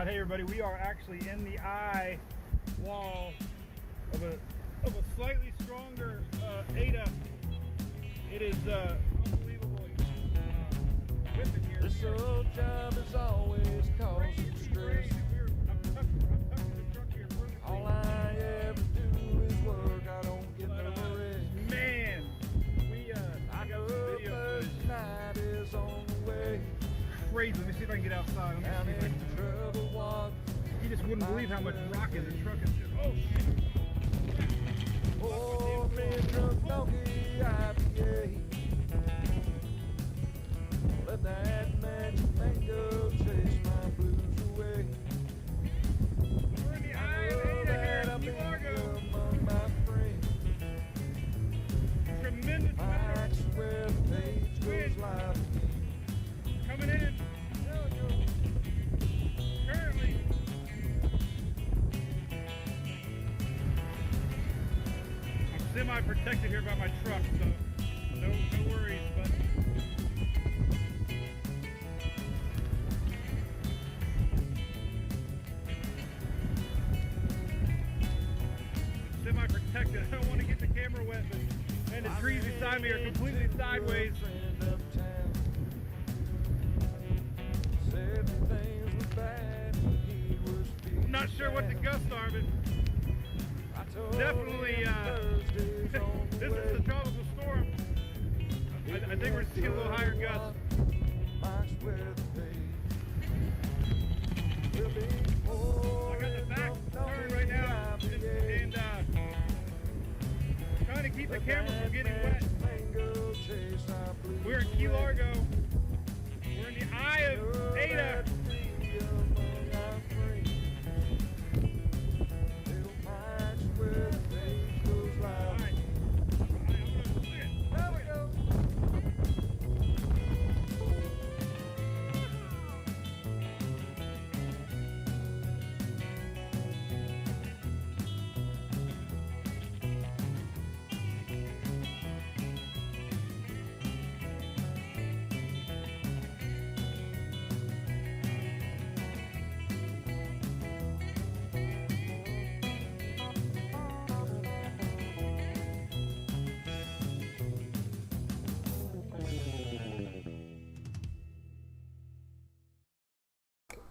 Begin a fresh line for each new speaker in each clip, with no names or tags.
out. Hey everybody, we are actually in the eye wall of a slightly stronger Ada. It is unbelievable whipping here.
This old job is always causing stress.
I'm tucking the truck here.
All I ever do is work. I don't get no rest.
Man, I got some video
first
footage.
night is on the way.
Crazy. Let me see if I can get outside.
Down in trouble walk.
You just wouldn't believe how much rock in the truck is. Oh shit!
Oh, me drunk donkey IPA. Let that magic mango chase my blues away.
We're in the eye of Ada here in Key Largo.
Among my friends.
Tremendous
I swear the page goes live.
coming in. Currently, I'm semi-protected here by my truck, so no worries. But semi-protected. I don't want to get the camera wet, and the trees beside me are completely sideways. I'm not sure what the gusts are, but definitely this is the tropical storm. I think we're seeing a little higher gusts. I got the back turned right now and trying to keep the camera from getting wet. We're in Key Largo. We're in the eye of Ada.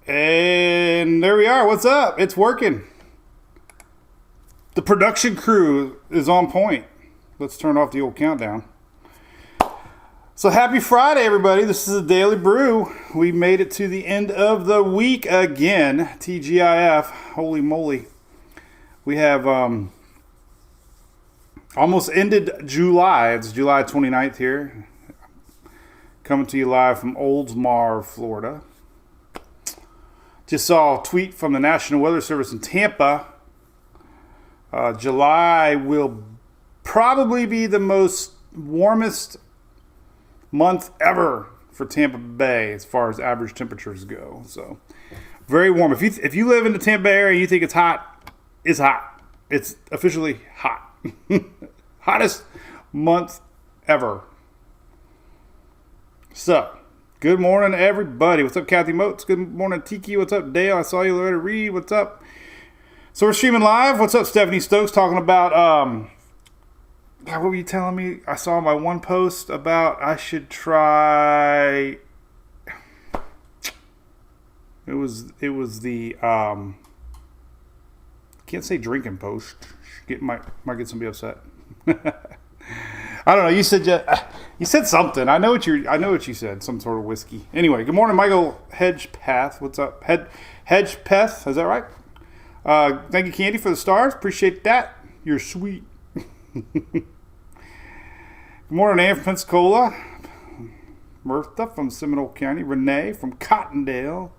And there we are. What's up? It's working. The production crew is on point. Let's turn off the old countdown. So happy Friday, everybody. This is a Daily Brew. We made it to the end of the week again. TGIF. Holy moly. We have almost ended July. It's July 29th here. Coming to you live from Oldsmar, Florida. Just saw a tweet from the National Weather Service in Tampa. July will probably be the most warmest month ever for Tampa Bay as far as average temperatures go. So very warm. If you live in the Tampa Bay area and you think it's hot, it's hot. It's officially hot. Hottest month ever. So good morning, everybody. What's up, Kathy Motes? Good morning, Tiki. What's up, Dale? I saw you, Loretta Reed. What's up? So we're streaming live. What's up, Stephanie Stokes? Talking about, what were you telling me? I saw my one post about I should try. It was the, can't say drinking post. Might get somebody upset. I don't know. You said something. I know what you said. Some sort of whiskey. Anyway, good morning, Michael Hedgepath. What's up, Hedgepath? Is that right? Thank you, Candy, for the stars. Appreciate that. You're sweet. Good morning, Ann from Pensacola. Mirtha from Seminole County. Renee from Cottondale.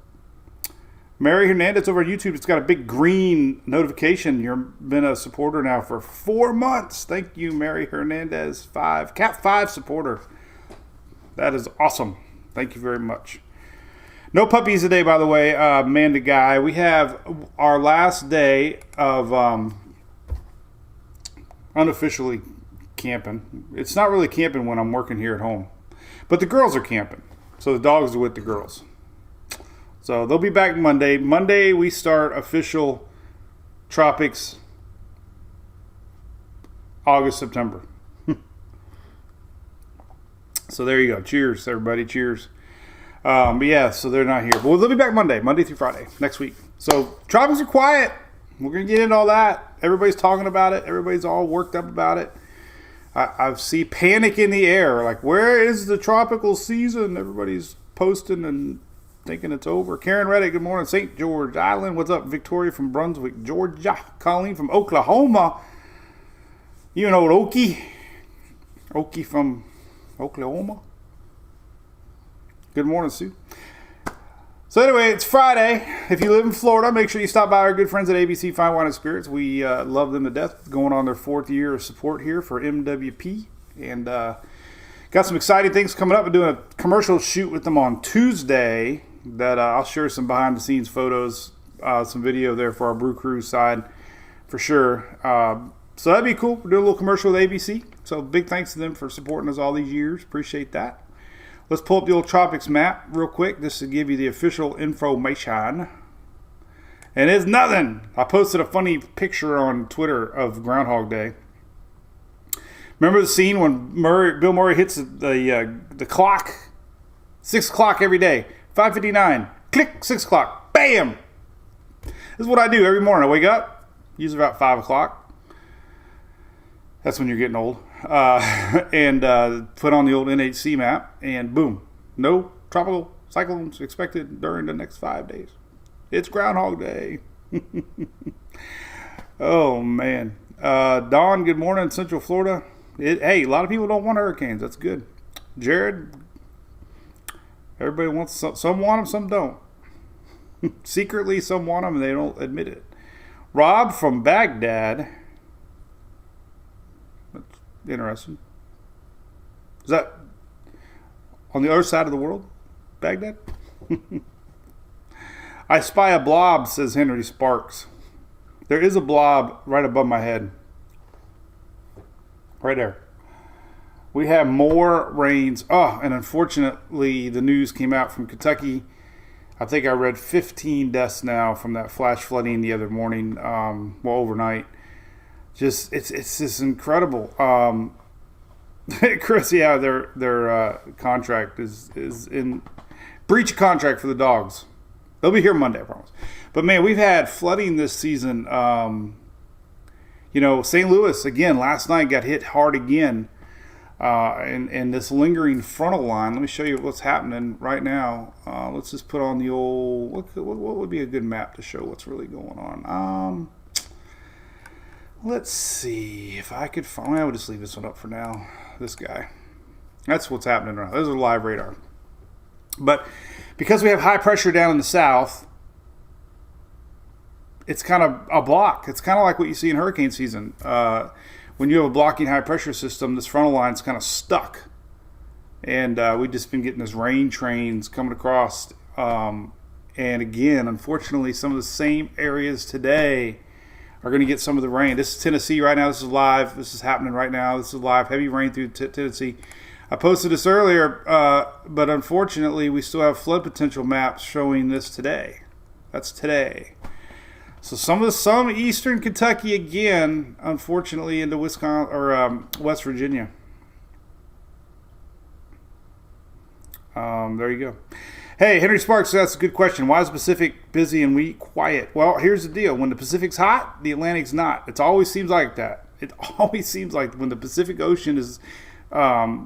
Mary Hernandez over on YouTube. It's got a big green notification. You've been a supporter now for 4 months. Thank you, Mary Hernandez. Cat 5 supporter. That is awesome. Thank you very much. No puppies today, by the way, Amanda Guy. We have our last day of unofficially camping. It's not really camping when I'm working here at home. But the girls are camping. So the dogs are with the girls. So they'll be back Monday. Monday we start official Tropics August, September. So there you go. Cheers, everybody. Cheers. But yeah, so they're not here. But they'll be back Monday through Friday next week. So Tropics are quiet. We're going to get into all that. Everybody's talking about it. Everybody's all worked up about it. I see panic in the air. Like, where is the tropical season? Everybody's posting and thinking it's over. Karen Reddick, good morning. St. George Island, what's up? Victoria from Brunswick, Georgia. Colleen from Oklahoma. You know Okie? Okie from Oklahoma. Good morning, Sue. So anyway, it's Friday. If you live in Florida, make sure you stop by our good friends at ABC Fine Wine and Spirits. We love them to death. Going on their 4th year of support here for MWP. And got some exciting things coming up. We're doing a commercial shoot with them on Tuesday that I'll share some behind-the-scenes photos, some video there for our Brew Crew side for sure. So that'd be cool. We're doing a little commercial with ABC. So big thanks to them for supporting us all these years. Appreciate that. Let's pull up the old Tropics map real quick just to give you the official information. And it's nothing. I posted a funny picture on Twitter of Groundhog Day. Remember the scene when Bill Murray hits the clock? 6 o'clock every day. 5:59. Click, 6 o'clock. Bam! This is what I do every morning. I wake up, usually about 5 o'clock. That's when you're getting old. And put on the old NHC map, and boom, no tropical cyclones expected during the next 5 days. It's Groundhog Day. Oh man, Dawn, good morning, Central Florida. Hey, a lot of people don't want hurricanes. That's good. Jared, everybody wants some want them, some don't. Secretly, some want them, and they don't admit it. Rob from Baghdad. Interesting. Is that on the other side of the world? Baghdad? I spy a blob, says Henry Sparks. There is a blob right above my head. Right there. We have more rains. Oh, and unfortunately, the news came out from Kentucky. I think I read 15 deaths now from that flash flooding the other morning, overnight. Just it's just incredible. Chris, yeah, their contract is in breach of contract for the dogs. They'll be here Monday, I promise. But man, we've had flooding this season. St. Louis again last night got hit hard again, and this lingering frontal line. Let me show you what's happening right now. Let's just put on the old. What would be a good map to show what's really going on? Let's see if I could find. I would just leave this one up for now. This guy. That's what's happening right now. There's a live radar. But because we have high pressure down in the south, it's kind of a block. It's kind of like what you see in hurricane season. When you have a blocking high pressure system, this frontal line's kind of stuck. And we've just been getting this rain trains coming across. And again, unfortunately, some of the same areas today are going to get some of the rain. This is Tennessee right now. This is live. This is happening right now. This is live. Heavy rain through Tennessee. I posted this earlier, but unfortunately, we still have flood potential maps showing this today. That's today. So some eastern Kentucky again, unfortunately, into Wisconsin or West Virginia. There you go. Hey, Henry Sparks, that's a good question. Why is the Pacific busy and we quiet? Well, here's the deal. When the Pacific's hot, the Atlantic's not. It always seems like that. It always seems like when the Pacific Ocean is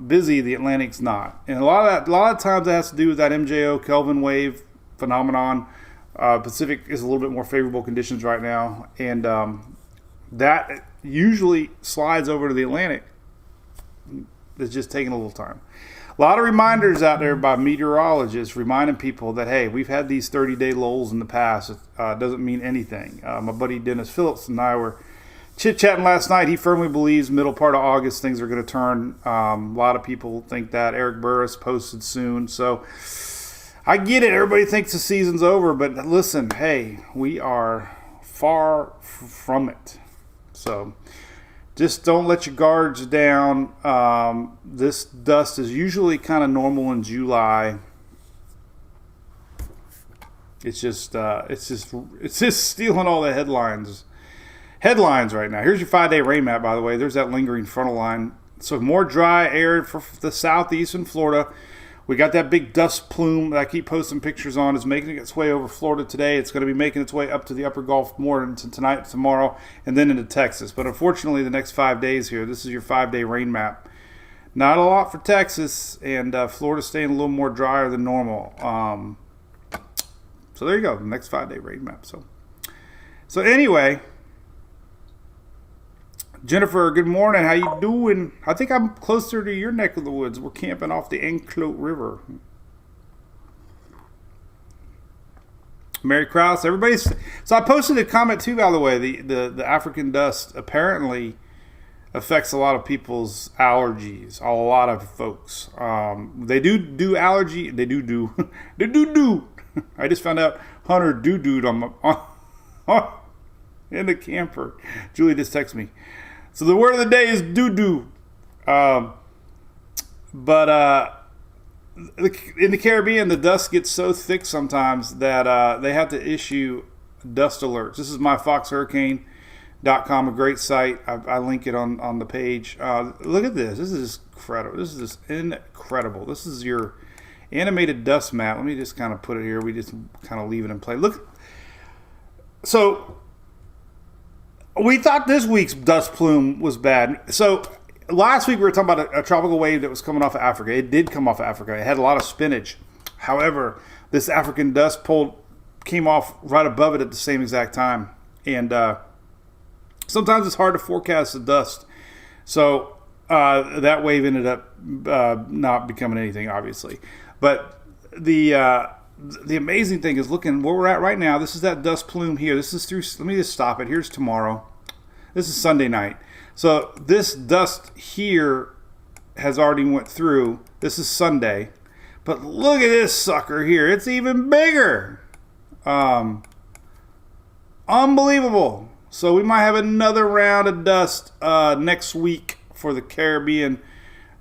busy, the Atlantic's not. And a lot of times that has to do with that MJO Kelvin wave phenomenon. Pacific is a little bit more favorable conditions right now. And that usually slides over to the Atlantic. It's just taking a little time. A lot of reminders out there by meteorologists reminding people that, hey, we've had these 30-day lulls in the past. It doesn't mean anything. My buddy Dennis Phillips and I were chit-chatting last night. He firmly believes middle part of August things are going to turn. A lot of people think that. Eric Burris posted soon. So I get it. Everybody thinks the season's over. But listen, hey, we are far from it. So just don't let your guards down. This dust is usually kind of normal in July. It's just stealing all the headlines right now. Here's your 5-day rain map, by the way. There's that lingering frontal line. So more dry air for the southeast and Florida. We got that big dust plume that I keep posting pictures on is making its way over Florida today. It's going to be making its way up to the upper Gulf more tonight, tomorrow, and then into Texas. But unfortunately, the next 5 days here, this is your 5-day rain map. Not a lot for Texas, and Florida staying a little more drier than normal. So there you go, the next 5-day rain map. So anyway, Jennifer, good morning. How you doing? I think I'm closer to your neck of the woods. We're camping off the Enclote River. Mary Krause, everybody's. So I posted a comment too, by the way. The African dust apparently affects a lot of people's allergies. A lot of folks. They do allergy. They do. They do. I just found out Hunter doo-dooed on in the camper. Julie just texted me. So the word of the day is doo-doo. But in the Caribbean, the dust gets so thick sometimes that they have to issue dust alerts. This is myfoxhurricane.com, a great site. I link it on the page. Look at this. This is incredible. This is just incredible. This is your animated dust map. Let me just kind of put it here. We just kind of leave it in play. Look. So we thought this week's dust plume was bad. So last week we were talking about a tropical wave that was coming off of Africa. It did come off of Africa. It had a lot of spinach. However, this African dust came off right above it at the same exact time. And sometimes it's hard to forecast the dust. So that wave ended up not becoming anything, obviously. But the amazing thing is looking where we're at right now. This is that dust plume here. This is through. Let me just stop it. Here's tomorrow. This is Sunday night. So this dust here has already went through. This is Sunday. But look at this sucker here. It's even bigger. Unbelievable. So we might have another round of dust next week for the Caribbean.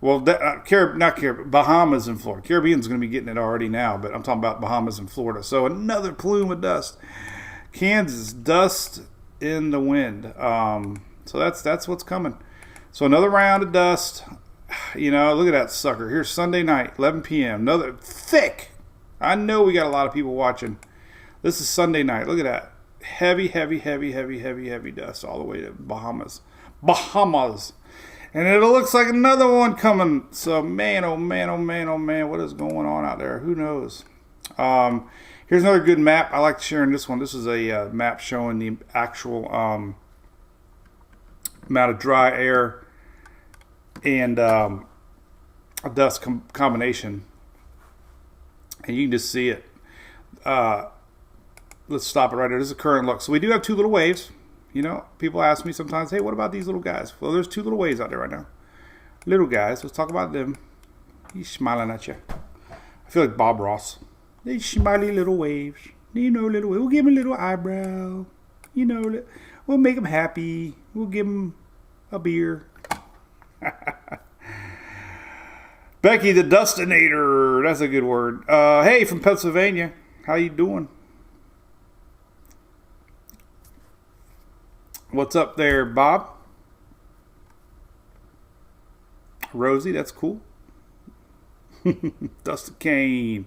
Well, Bahamas and Florida. Caribbean's going to be getting it already now, but I'm talking about Bahamas and Florida. So another plume of dust. Kansas, dust in the wind. So that's what's coming. So another round of dust. You know, look at that sucker. Here's Sunday night, 11 p.m. Another thick. I know we got a lot of people watching. This is Sunday night. Look at that. Heavy dust all the way to Bahamas. And it looks like another one coming. So, man, oh, man, what is going on out there? Who knows? Here's another good map. I like sharing this one. This is a map showing the actual amount of dry air and a dust combination. And you can just see it. Let's stop it right there. This is a current look. So we do have two little waves. You know, people ask me sometimes, hey, what about these little guys? Well, there's two little waves out there right now. Little guys. Let's talk about them. He's smiling at you. I feel like Bob Ross. These smiley little waves. You know, little waves. We'll give them a little eyebrow. You know, we'll make them happy. We'll give them a beer. Becky the Dustinator. That's a good word. Hey, from Pennsylvania. How you doing? What's up there, Bob? Rosie, that's cool. Dusty Kane.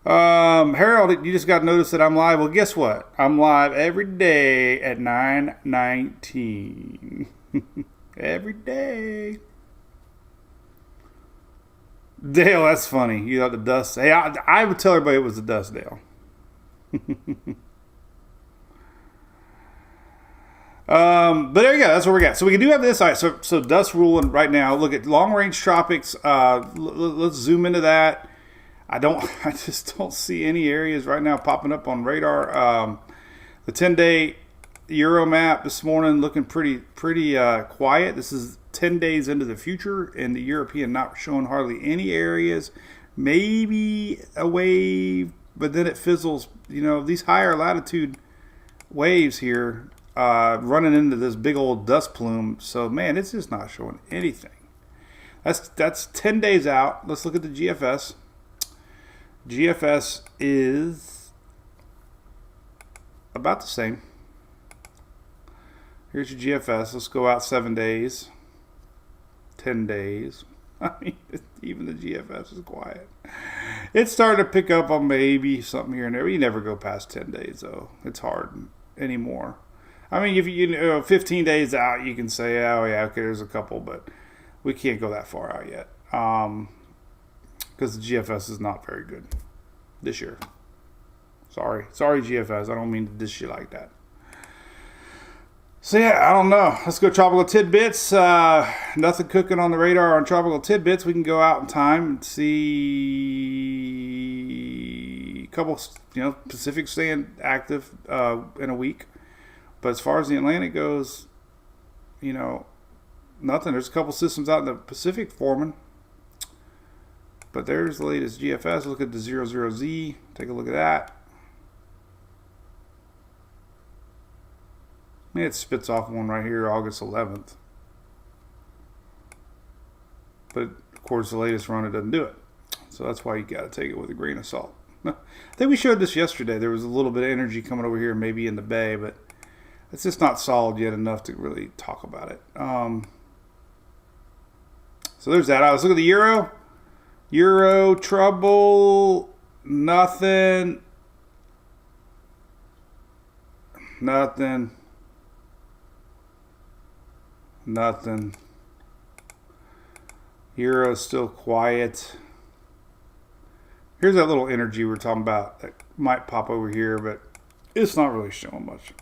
Harold, you just got to notice that I'm live. Well, guess what? I'm live every day at 9:19. Every day. Dale, that's funny. You got the dust. Hey, I would tell everybody it was the dust, Dale. But there you go. That's what we got. So we do have this. All right, so dust ruling right now. Look at long range tropics. Let's zoom into that. I just don't see any areas right now popping up on radar. The 10-day Euro map this morning looking pretty quiet. This is 10 days into the future, and the European not showing hardly any areas. Maybe a wave, but then it fizzles. You know, these higher latitude waves here. Running into this big old dust plume. So, man, it's just not showing anything. That's 10 days out. Let's look at the GFS. GFS is about the same. Here's your GFS. Let's go out 7 days, 10 days. I mean, even the GFS is quiet. It's starting to pick up on maybe something here and there. You never go past 10 days, though. It's hard anymore. I mean, if you know 15 days out, you can say, oh, yeah, okay, there's a couple, but we can't go that far out yet because the GFS is not very good this year. Sorry, GFS. I don't mean to dish you like that. So yeah, I don't know. Let's go tropical tidbits. Nothing cooking on the radar on tropical tidbits. We can go out in time and see a couple, Pacific staying active in a week. But as far as the Atlantic goes, nothing. There's a couple systems out in the Pacific forming. But there's the latest GFS. Look at the 00Z. Take a look at that. I mean, it spits off one right here, August 11th. But, of course, the latest run, it doesn't do it. So that's why you got to take it with a grain of salt. I think we showed this yesterday. There was a little bit of energy coming over here, maybe in the bay, but it's just not solid yet enough to really talk about it. So there's that. Let's look at the Euro. Euro, trouble, nothing. Euro's still quiet. Here's that little energy we're talking about that might pop over here, but it's not really showing much.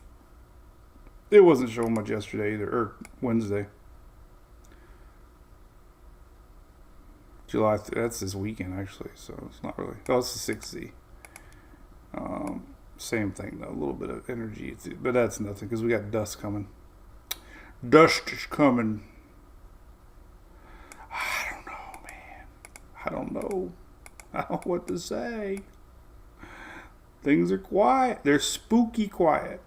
It wasn't showing much yesterday either, or Wednesday. July, that's this weekend actually, so it's not really. Oh, it's the 6Z. Same thing though, a little bit of energy, but that's nothing because we got dust coming. Dust is coming. I don't know, man. I don't know what to say. Things are quiet. They're spooky quiet.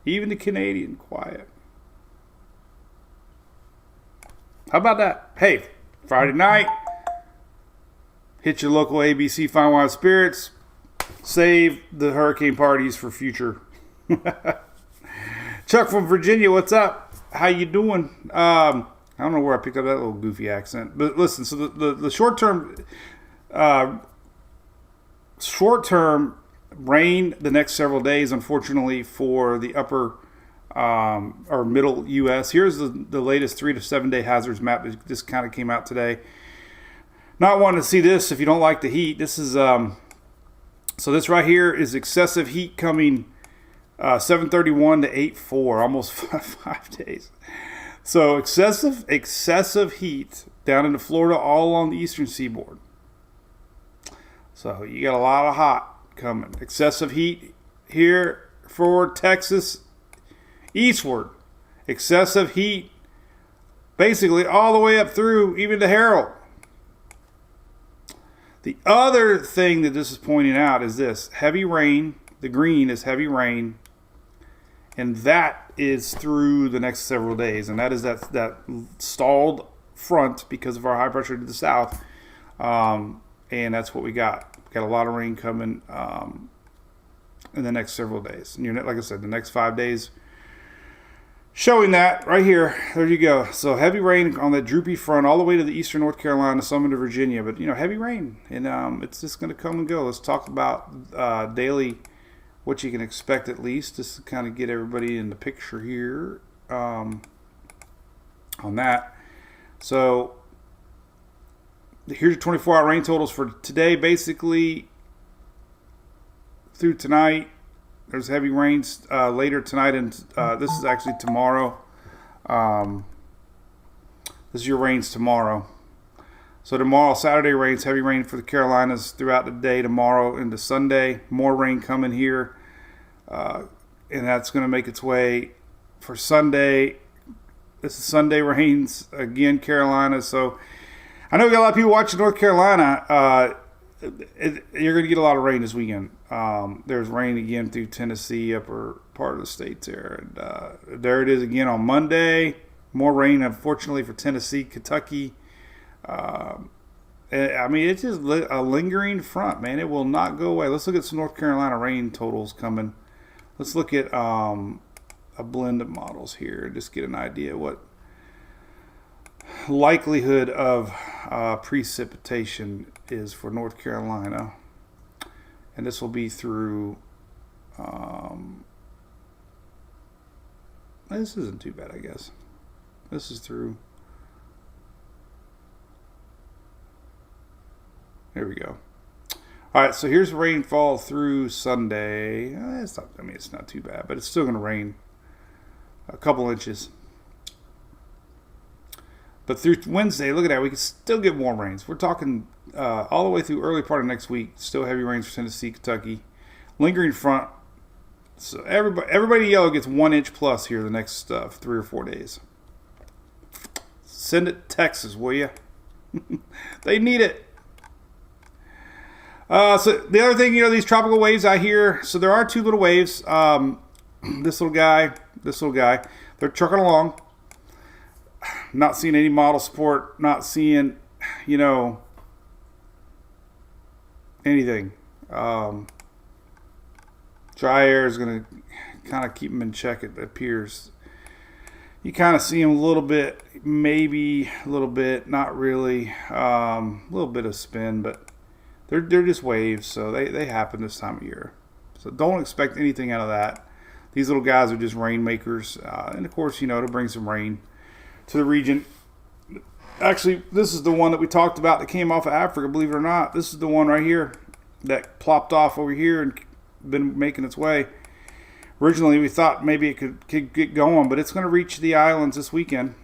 Even the Canadian quiet. How about that? Hey, Friday night. Hit your local ABC Fine Wine Spirits. Save the hurricane parties for future. Chuck from Virginia, what's up? How you doing? I don't know where I picked up that little goofy accent. But listen, so the short-term rain the next several days, unfortunately, for the upper or middle U.S. Here's the latest 3 to 7 day hazards map that just kind of came out today. Not wanting to see this if you don't like the heat. This is so this right here is excessive heat coming 7:31 to 8:04, almost 5 days. So excessive heat down into Florida, all along the eastern seaboard. So you got a lot of hot coming. Excessive heat here for Texas eastward. Excessive heat basically all the way up through even to Harold. The other thing that this is pointing out is this. Heavy rain. The green is heavy rain. And that is through the next several days. And that is that stalled front because of our high pressure to the south. And that's what we got. We got a lot of rain coming in the next several days. And like I said, the next 5 days showing that right here. There you go. So heavy rain on that droopy front all the way to the eastern North Carolina, some into Virginia. But, heavy rain. And it's just going to come and go. Let's talk about daily, what you can expect at least, just to kind of get everybody in the picture here on that. So here's your 24-hour rain totals for today. Basically, through tonight, there's heavy rains later tonight, and this is actually tomorrow. This is your rains tomorrow. So tomorrow, Saturday rains, heavy rain for the Carolinas throughout the day. Tomorrow into Sunday, more rain coming here, and that's going to make its way for Sunday. This is Sunday rains again, Carolina. So I know we got a lot of people watching North Carolina. You're going to get a lot of rain this weekend. There's rain again through Tennessee, upper part of the states there. And there it is again on Monday. More rain, unfortunately, for Tennessee, Kentucky. I mean, it's just a lingering front, man. It will not go away. Let's look at some North Carolina rain totals coming. Let's look at a blend of models here. Just get an idea what likelihood of precipitation is for North Carolina. And this will be through... this isn't too bad, I guess. This is through... There we go. All right, so here's rainfall through Sunday. It's not, I mean, it's not too bad, but it's still going to rain a couple inches. But through Wednesday, look at that. We can still get more rains. We're talking all the way through early part of next week. Still heavy rains for Tennessee, Kentucky. Lingering front. So everybody yellow gets 1 inch plus here the next 3 or 4 days. Send it to Texas, will you? They need it. So the other thing, these tropical waves I hear. So there are 2 little waves. This little guy. They're trucking along. Not seeing any model support. Not seeing, anything. Dry air is going to kind of keep them in check, it appears. You kind of see them a little bit, maybe a little bit, not really. A little bit of spin, but they're just waves, so they happen this time of year. So don't expect anything out of that. These little guys are just rainmakers. And of course, to bring some rain to the region. Actually, this is the one that we talked about that came off of Africa, believe it or not. This is the one right here that plopped off over here and been making its way. Originally, we thought maybe it could get going, but it's going to reach the islands this weekend.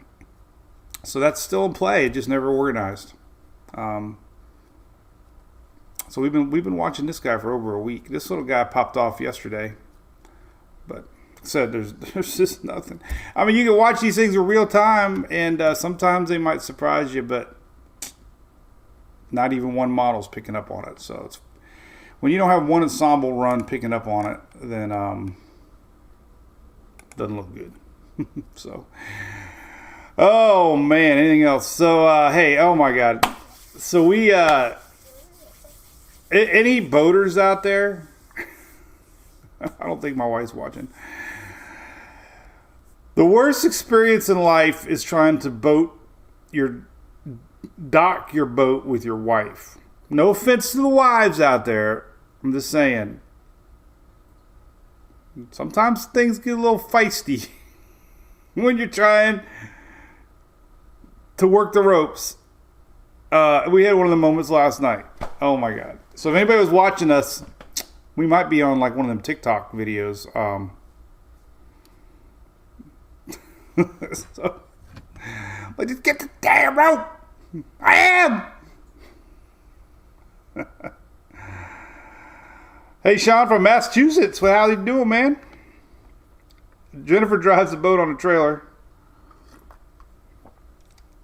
So that's still in play. It just never organized. So we've been watching this guy for over a week. This little guy popped off yesterday, but like I said, there's just nothing. I mean, you can watch these things in real time, and sometimes they might surprise you, but not even one model's picking up on it. So it's when you don't have one ensemble run picking up on it, then doesn't look good. So, oh man, anything else? So hey, oh my God. So we any boaters out there? I don't think my wife's watching. The worst experience in life is trying to dock your boat with your wife. No offense to the wives out there. I'm just saying. Sometimes things get a little feisty when you're trying to work the ropes. We had one of the moments last night. Oh my God. So if anybody was watching us, we might be on like one of them TikTok videos. So, just get the damn rope. I am. Hey, Sean from Massachusetts. Well, how you doing, man? Jennifer drives the boat on a trailer.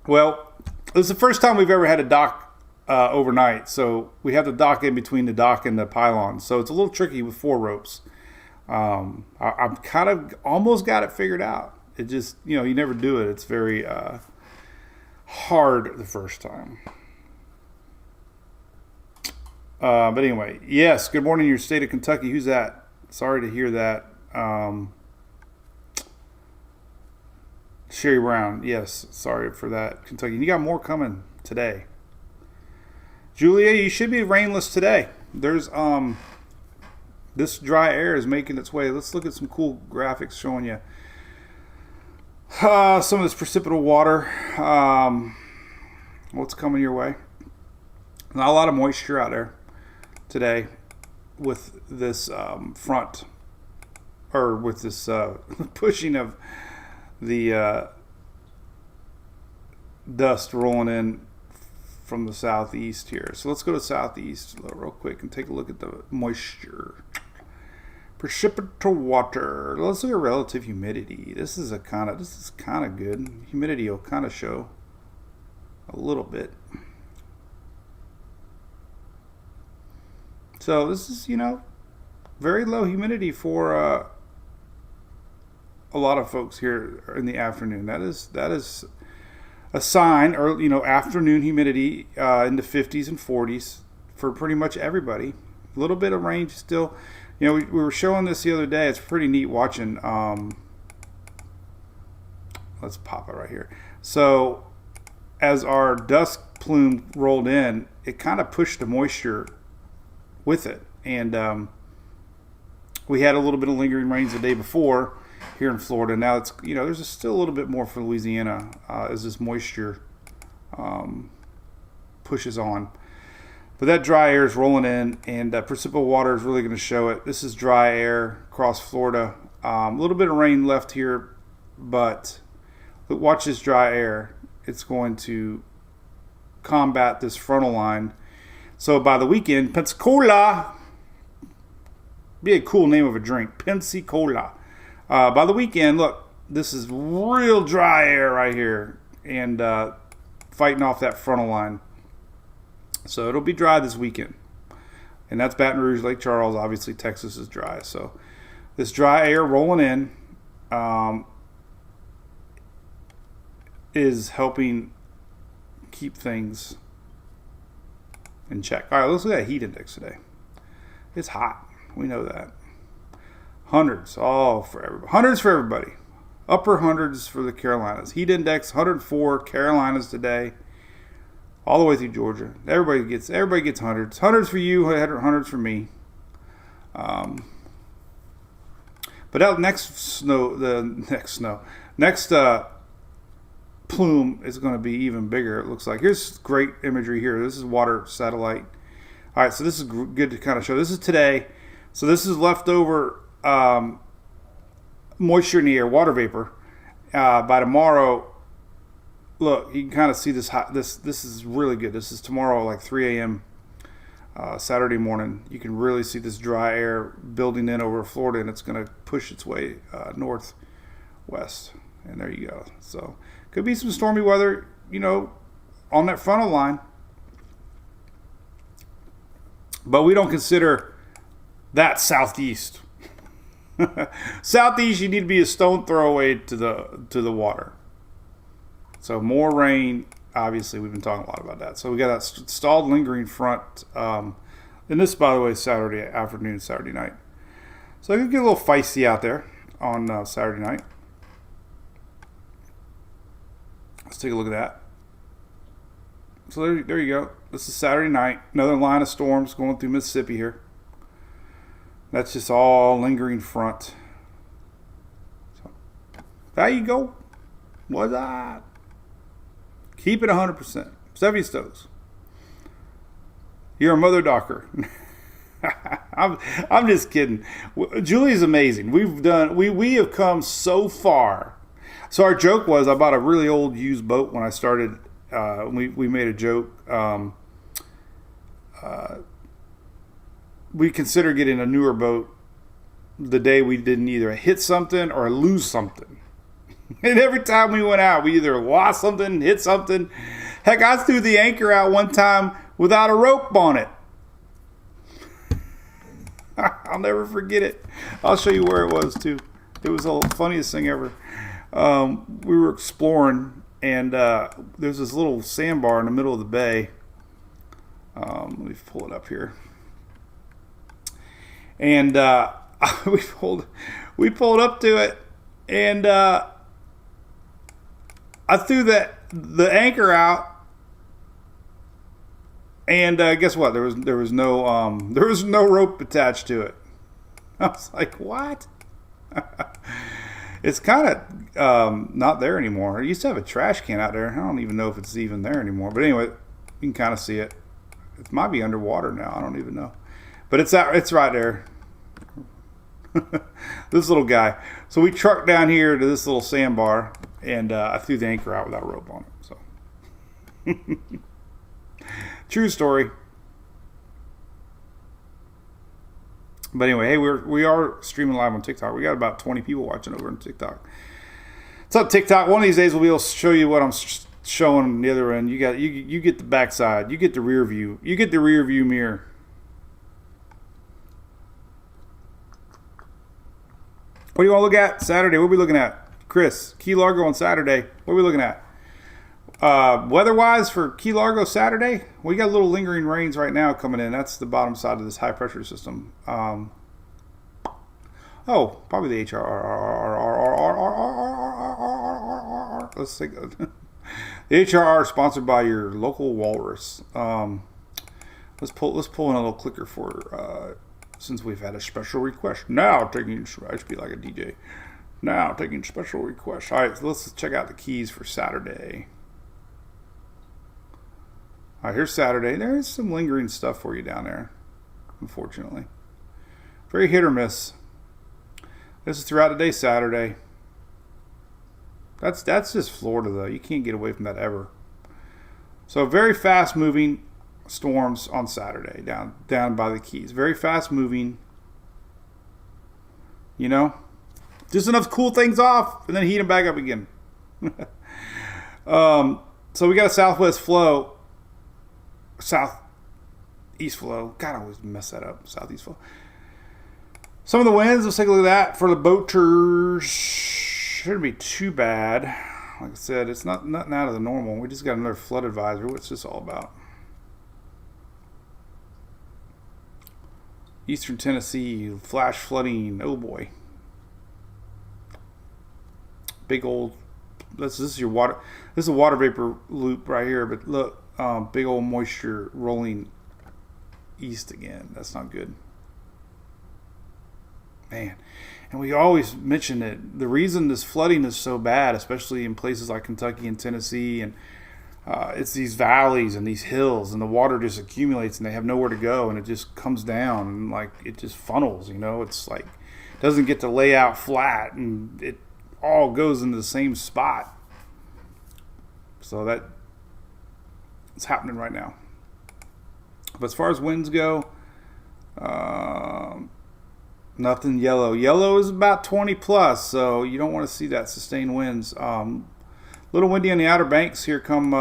Well, this is the first time we've ever had a dock overnight. So we have the dock in between the dock and the pylon. So it's a little tricky with 4 ropes. I've kind of almost got it figured out. It just, you never do it. It's very hard the first time. But anyway, yes, good morning, your state of Kentucky. Who's that? Sorry to hear that. Sherry Brown, yes, sorry for that, Kentucky. You got more coming today. Julia, you should be rainless today. There's this dry air is making its way. Let's look at some cool graphics showing you some of this precipitable water. What's coming your way? Not a lot of moisture out there today with this front, or with this pushing of the dust rolling in from the southeast here. So let's go to southeast real quick and take a look at the moisture. Precipitable water. Let's look at relative humidity. This is kind of good. Humidity will kind of show a little bit. So this is, very low humidity for a lot of folks here in the afternoon. That is a sign, or afternoon humidity in the 50s and 40s for pretty much everybody. A little bit of rain still. We were showing this the other day. It's pretty neat watching. Let's pop it right here. So as our dust plume rolled in, it kind of pushed the moisture with it. And we had a little bit of lingering rains the day before here in Florida. Now it's, there's still a little bit more for Louisiana as this moisture pushes on. But that dry air is rolling in, and precipitable water is really going to show it. This is dry air across Florida. A little bit of rain left here, but watch this dry air. It's going to combat this frontal line. So by the weekend, Pensacola, be a cool name of a drink, Pensacola. By the weekend, look, this is real dry air right here, and fighting off that frontal line. So it'll be dry this weekend. And that's Baton Rouge, Lake Charles. Obviously, Texas is dry. So this dry air rolling in is helping keep things in check. All right, let's look at that heat index today. It's hot. We know that. Hundreds. For everybody. Hundreds for everybody. Upper hundreds for the Carolinas. Heat index 104 Carolinas today. All the way through Georgia. Everybody gets hundreds. Hundreds for you, hundreds for me. But out next plume is going to be even bigger, it looks like. Here's great imagery here. This is water satellite. All right, so this is good to kind of show. This is today. So this is leftover moisture in the air, water vapor. By tomorrow, look, you can kind of see this. This is really good. This is tomorrow, like 3 a.m. Saturday morning. You can really see this dry air building in over Florida, and it's going to push its way northwest. And there you go. So could be some stormy weather, on that frontal line. But we don't consider that southeast. Southeast, you need to be a stone throw away to the water. So more rain, obviously, we've been talking a lot about that. So we got that stalled lingering front. And this, by the way, is Saturday afternoon, Saturday night. So it could get a little feisty out there on Saturday night. Let's take a look at that. So there you go. This is Saturday night. Another line of storms going through Mississippi here. That's just all lingering front. So, there you go. What's that? Keep it 100%. Sevy Stokes. You're a mother docker. I'm just kidding. Julie's amazing. We have come so far. So our joke was, I bought a really old used boat when I started. We made a joke. We consider getting a newer boat the day we didn't either hit something or lose something. And every time we went out, we either lost something, hit something. Heck, I threw the anchor out one time without a rope on it. I'll never forget it. I'll show you where it was, too. It was the funniest thing ever. We were exploring, and there's this little sandbar in the middle of the bay. Let me pull it up here. And we pulled up to it, and I threw the anchor out, and guess what? There was no rope attached to it. I was like, what? It's kind of not there anymore. I used to have a trash can out there. I don't even know if it's even there anymore. But anyway, you can kind of see it. It might be underwater now. I don't even know. But it's right there. This little guy. So we trucked down here to this little sandbar, and I threw the anchor out without a rope on it. So, true story. But anyway, hey, we are streaming live on TikTok. We got about 20 people watching over on TikTok. What's up, TikTok? One of these days we'll be able to show you what I'm showing on the other end. You get the backside. You get the rear view. You get the rear view mirror. What do you want to look at Saturday? What are we looking at? Chris, Key Largo on Saturday. What are we looking at? Weather-wise for Key Largo Saturday, we got a little lingering rains right now coming in. That's the bottom side of this high-pressure system. Probably the HRR. Let's think. The HRR sponsored by your local walrus. Let's pull in a little clicker for since we've had a special request. Now taking, I should be like a DJ. Now taking special requests. All right, so let's check out the keys for Saturday. All right, here's Saturday. There's some lingering stuff for you down there, unfortunately. Very hit or miss. This is throughout the day Saturday. That's just Florida, though. You can't get away from that ever. So very fast-moving storms on Saturday down by the Keys. Very fast-moving. You know? Just enough to cool things off and then heat them back up again. So we got a southwest flow. Southeast flow. God, I always mess that up. Southeast flow. Some of the winds, let's take a look at that. For the boaters, shouldn't be too bad. Like I said, it's nothing out of the normal. We just got another flood advisory. What's this all about? Eastern Tennessee, flash flooding. Oh boy. Big old, this is your water. This is a water vapor loop right here, but look, big old moisture rolling east again. That's not good. Man, and we always mention it. The reason this flooding is so bad, especially in places like Kentucky and Tennessee, and it's these valleys and these hills, and the water just accumulates, and they have nowhere to go, and it just comes down, and like it just funnels. You know, it's like it doesn't get to lay out flat, and it all goes into the same spot. So that it's happening right now. But as far as winds go, nothing yellow. Yellow is about 20 plus, so you don't want to see that sustained winds. Little windy on the Outer Banks here come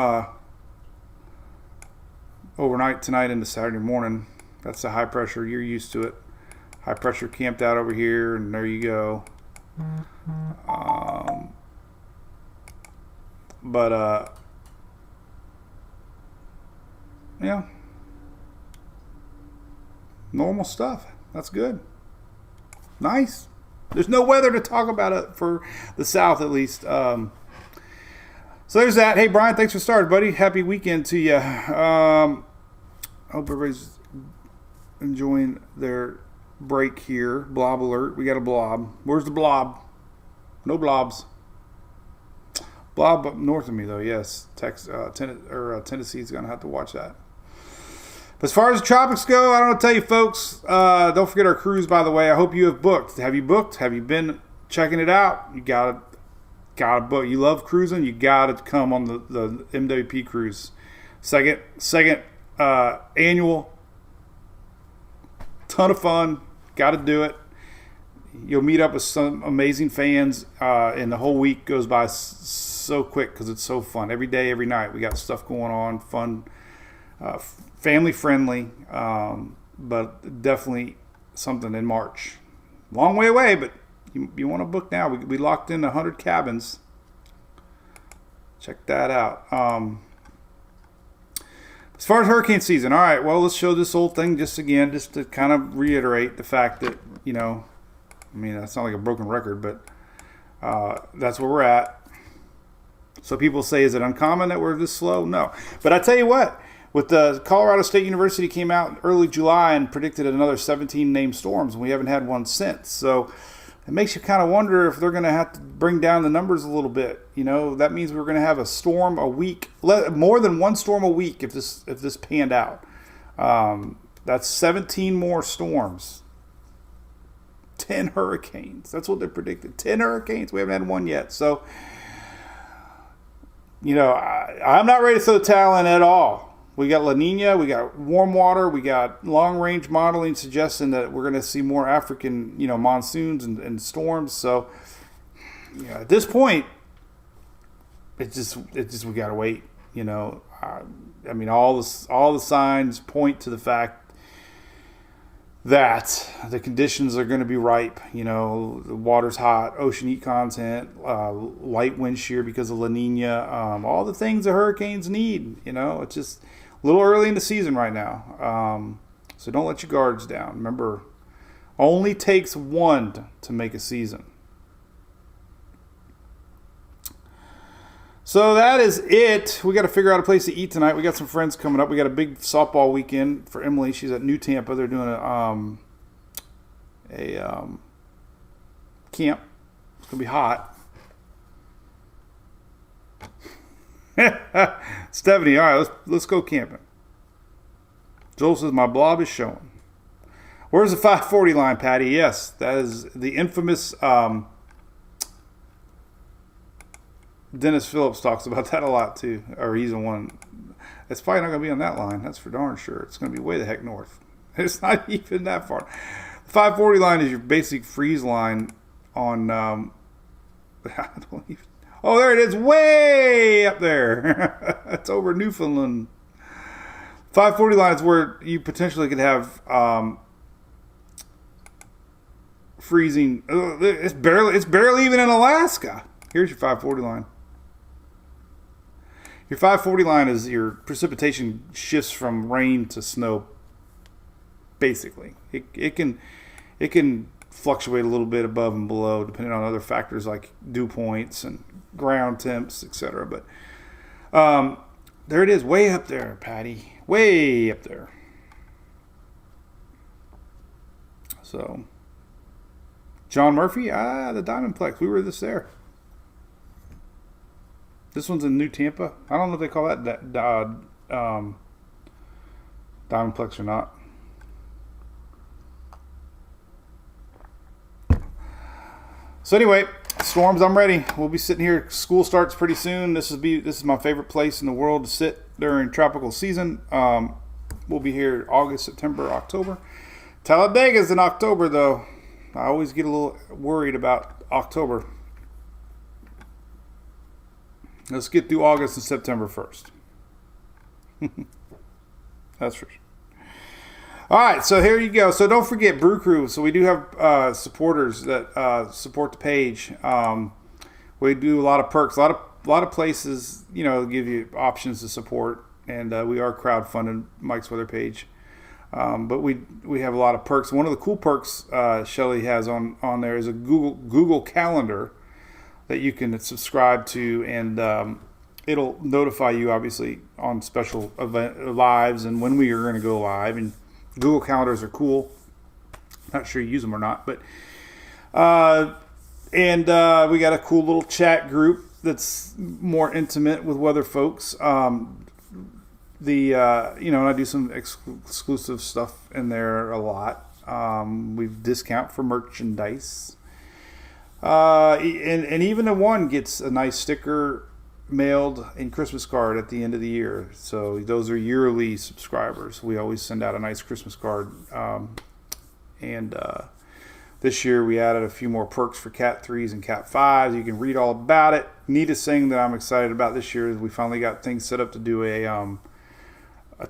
overnight tonight into Saturday morning. That's the high pressure. You're used to it. High pressure camped out over here, and there you go. Yeah, normal stuff. That's good. Nice. There's no weather to talk about it for the South, at least. So there's that. Hey, Brian, thanks for starting, buddy. Happy weekend to you. Hope everybody's enjoying their break here. Blob alert. We got a blob. Where's the blob? No blobs. Blob up north of me, though. Yes. Tennessee's going to have to watch that. As far as the tropics go, I don't know what to tell you, folks. Don't forget our cruise, by the way. I hope you have booked. Have you booked? Have you been checking it out? You gotta book. You love cruising. You gotta come on the MWP cruise. Second annual. Ton of fun. Got to do it. You'll meet up with some amazing fans, and the whole week goes by so quick because it's so fun. Every day, every night, we got stuff going on. Fun. Family friendly, but definitely something in March. Long way away, but you want to book now. We locked in 100 cabins. Check that out. As far as hurricane season, all right, well, let's show this old thing just to kind of reiterate the fact that, you know, I mean, that's not like a broken record, but that's where we're at. So people say, is it uncommon that we're this slow? No. But I tell you what, with the Colorado State University came out in early July and predicted another 17 named storms, and we haven't had one since. So it makes you kind of wonder if they're going to have to bring down the numbers a little bit. You know, that means we're going to have a storm a week, more than one storm a week if this panned out. That's 17 more storms. 10 hurricanes. That's what they predicted. 10 hurricanes. We haven't had one yet. So, you know, I'm not ready to throw the towel in at all. We got La Nina, we got warm water, we got long-range modeling suggesting that we're going to see more African, you know, monsoons and storms. So, you know, at this point, it's just we got to wait. You know, I mean, all the signs point to the fact that the conditions are going to be ripe. You know, the water's hot, ocean heat content, light wind shear because of La Nina, all the things the hurricanes need. You know, it's just a little early in the season right now. So don't let your guards down. Remember, only takes one to make a season. So that is it. We got to figure out a place to eat tonight. We got some friends coming up. We got a big softball weekend for Emily. She's at New Tampa. They're doing a camp. It's gonna be hot. Stephanie, all right, let's go camping. Joel says my blob is showing. Where's the 540 line, Patty? Yes, that is the infamous. Dennis Phillips talks about that a lot too, or he's the one. It's probably not going to be on that line. That's for darn sure. It's going to be way the heck north. It's not even that far. The 540 line is your basic freeze line on. I don't even. Oh, there it is, way up there. It's over Newfoundland. 540 line is where you potentially could have freezing. It's barely even in Alaska. Here's your 540 line. Your 540 line is your precipitation shifts from rain to snow. Basically, it can fluctuate a little bit above and below depending on other factors like dew points and ground temps, etc. But there it is, way up there, Patty, way up there. So, John Murphy, the Diamondplex, we were just there. This one's in New Tampa. I don't know if they call that Diamondplex or not. So anyway, Storms, I'm ready. We'll be sitting here. School starts pretty soon. This is my favorite place in the world to sit during tropical season. We'll be here August, September, October. Talladega's in October, though. I always get a little worried about October. Let's get through August and September first. That's for sure. All right, so here you go. So don't forget Brew Crew. So we do have supporters that support the page. We do a lot of perks, a lot of places, you know, give you options to support, and we are crowdfunding Mike's Weather page. But we have a lot of perks. One of the cool perks Shelly has on there is a Google Calendar that you can subscribe to, and it'll notify you obviously on special event lives and when we are going to go live. And Google Calendars are cool. Not sure you use them or not, but we got a cool little chat group that's more intimate with weather folks. And I do some exclusive stuff in there a lot. We've discount for merchandise. And even the one gets a nice sticker mailed and Christmas card at the end of the year. So those are yearly subscribers. We always send out a nice Christmas card. This year we added a few more perks for Cat 3s and Cat 5s. You can read all about it. Neatest thing that I'm excited about this year is we finally got things set up to do a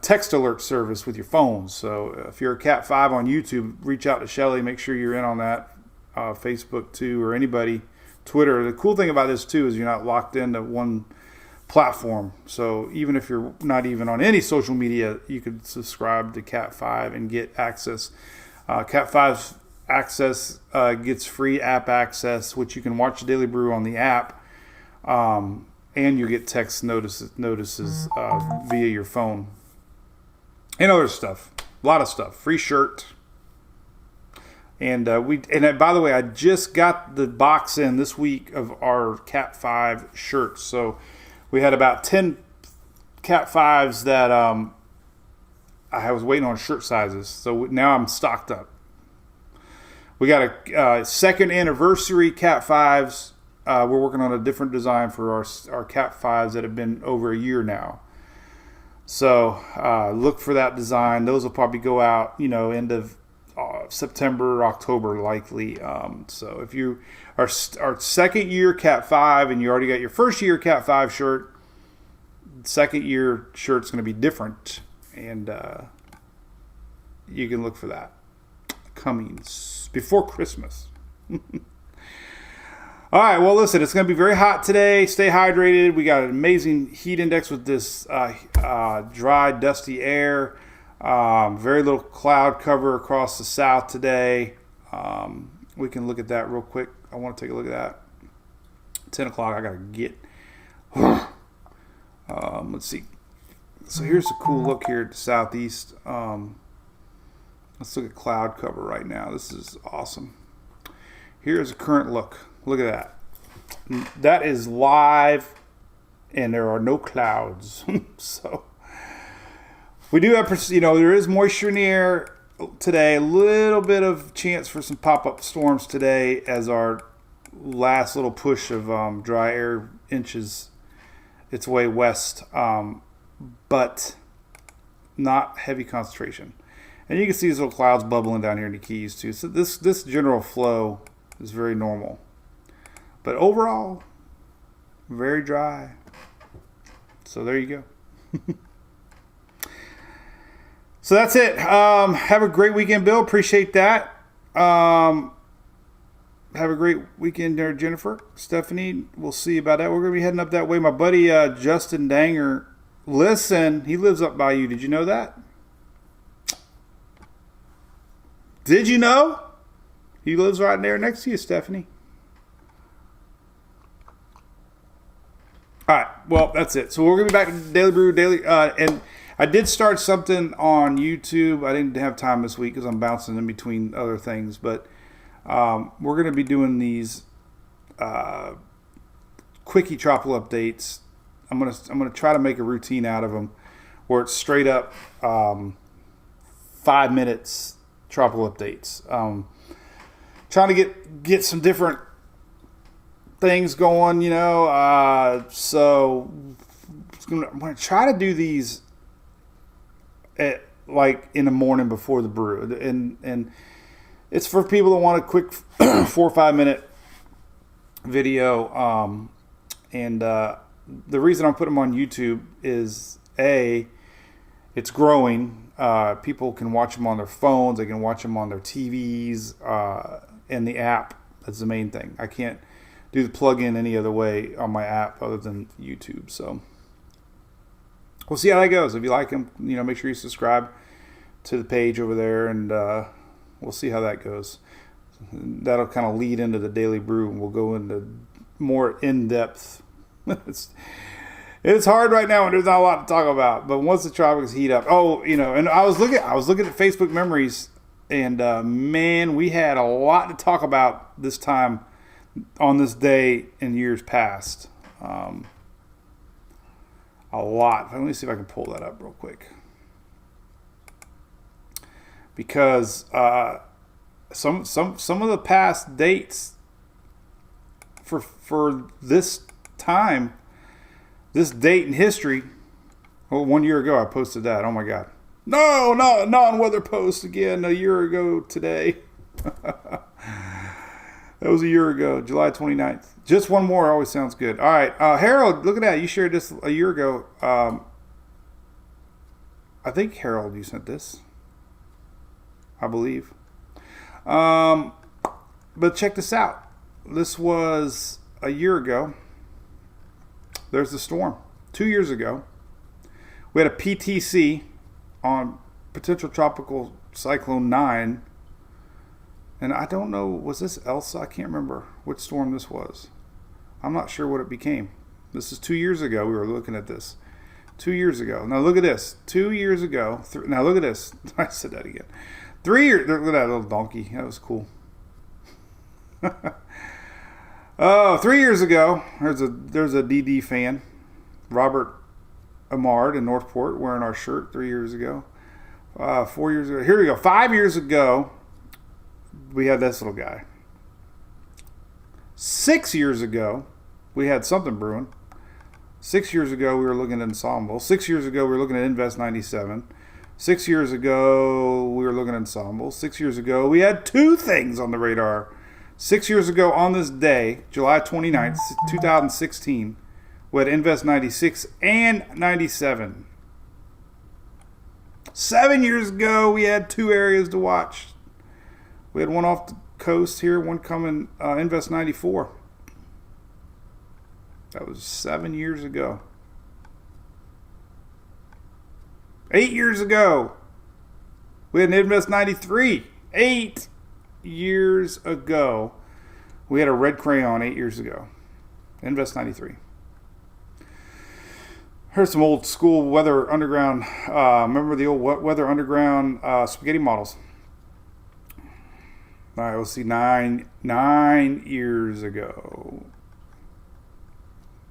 text alert service with your phone. So if you're a Cat 5 on YouTube, reach out to Shelly. Make sure you're in on that. Facebook too, or anybody, Twitter. The cool thing about this too is you're not locked into one platform. So even if you're not even on any social media, you could subscribe to Cat 5 and get access. Cat 5's access gets free app access, which you can watch the Daily Brew on the app, and you get text notices via your phone and other stuff. A lot of stuff. Free shirt. And by the way, I just got the box in this week of our Cat 5 shirts. So we had about 10 Cat 5s that I was waiting on shirt sizes. So now I'm stocked up. We got a second anniversary Cat 5s. We're working on a different design for our Cat 5s that have been over a year now. So look for that design. Those will probably go out, end of September, October likely. So if you are our second year Cat 5 and you already got your first year Cat 5 shirt, second year shirt's going to be different, and you can look for that. coming before Christmas. All right, well, listen, it's going to be very hot today. Stay hydrated. We got an amazing heat index with this dry, dusty air. Very little cloud cover across the south today. We can look at that real quick. I want to take a look at that. 10 o'clock, I got to get. Let's see. So here's a cool look here at the southeast. Let's look at cloud cover right now. This is awesome. Here's a current look. Look at that. That is live, and there are no clouds. So we do have, there is moisture in the air today. A little bit of chance for some pop-up storms today as our last little push of dry air inches its way west, but not heavy concentration. And you can see these little clouds bubbling down here in the Keys too. So this general flow is very normal. But overall, very dry. So there you go. So that's it. Have a great weekend, Bill. Appreciate that. Have a great weekend there, Jennifer. Stephanie, we'll see about that. We're going to be heading up that way. My buddy Justin Danger, listen, he lives up by you. Did you know that? Did you know? He lives right there next to you, Stephanie. All right, well, that's it. So we're going to be back to Daily Brew Daily. And I did start something on YouTube. I didn't have time this week because I'm bouncing in between other things. But we're going to be doing these quickie tropical updates. I'm gonna try to make a routine out of them where it's straight up 5 minutes tropical updates. Trying to get some different things going, so I'm going to try to do these in the morning before the brew, and it's for people that want a quick 4 or 5 minute video. And the reason I'm putting them on YouTube is it's growing. People can watch them on their phones. They can watch them on their TVs, and the app. That's the main thing. I can't do the plug-in any other way on my app other than YouTube. So we'll see how that goes. If you like them, make sure you subscribe to the page over there, and we'll see how that goes. That'll kind of lead into the Daily Brew, and we'll go into more in-depth. It's hard right now, and there's not a lot to talk about. But once the tropics heat up, and I was looking at Facebook memories, and man, we had a lot to talk about this time on this day in years past. A lot. Let me see if I can pull that up real quick, because some of the past dates for this time, this date in history. Well, 1 year ago I posted that. Oh my God. No, non-weather post again. A year ago today. That was a year ago, July 29th. Just one more always sounds good. All right, Harold, look at that. You shared this a year ago. I think, Harold, you sent this. I believe. But check this out. This was a year ago. There's the storm. 2 years ago, we had a PTC on potential tropical cyclone 9. And I don't know, was this Elsa? I can't remember which storm this was. I'm not sure what it became. This is 2 years ago. We were looking at this. 2 years ago. Now look at this. 2 years ago. Now look at this. I said that again. 3 years. Look at that little donkey. That was cool. 3 years ago, there's a DD fan, Robert Amard in Northport, wearing our shirt 3 years ago. 4 years ago. Here we go. 5 years ago, we had this little guy. 6 years ago, we had something brewing. 6 years ago, we were looking at Ensemble. 6 years ago, we were looking at Invest 97. 6 years ago, we were looking at Ensemble. 6 years ago, we had two things on the radar. 6 years ago on this day, July 29th, 2016, we had Invest 96 and 97. 7 years ago, we had two areas to watch. We had one off the coast here, one coming Invest 94. That was 7 years ago. 8 years ago, we had an Invest 93. 8 years ago, we had a red crayon 8 years ago. Invest 93. Here's some old school Weather Underground. Remember the old Weather Underground spaghetti models? All right, let's see. 9 years ago.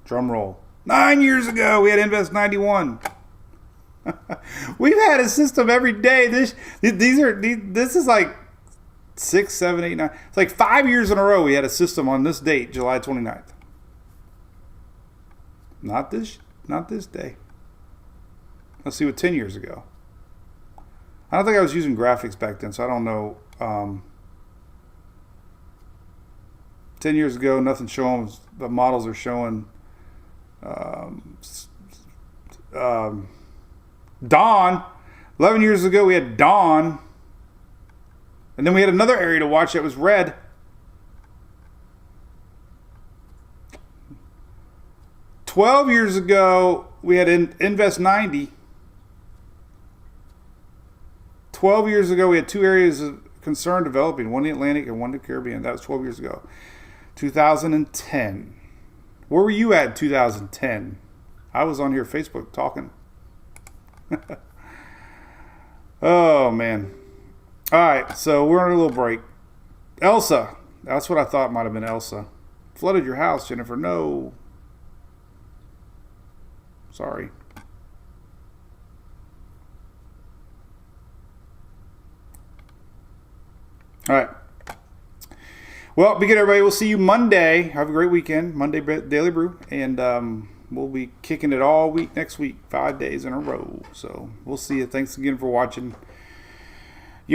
Drum roll. 9 years ago, we had Invest 91. We've had a system every day. This is like 6, 7, 8, 9. It's like 5 years in a row we had a system on this date, July 29th. Not this day. Let's see what 10 years ago. I don't think I was using graphics back then, so I don't know. 10 years ago, nothing showing. The models are showing. Dawn. 11 years ago, we had Dawn. And then we had another area to watch that was red. $12 years ago, we had Invest 90. 12 years ago, we had two areas of concern developing, one in the Atlantic and one in the Caribbean. That was 12 years ago. 2010. Where were you at in 2010? I was on here Facebook talking. Oh, man. All right, so we're on a little break. Elsa. That's what I thought might have been Elsa. Flooded your house, Jennifer. No. Sorry. All right. Well, be good, everybody. We'll see you Monday. Have a great weekend. Monday Daily Brew. And we'll be kicking it all week next week, 5 days in a row. So we'll see you. Thanks again for watching.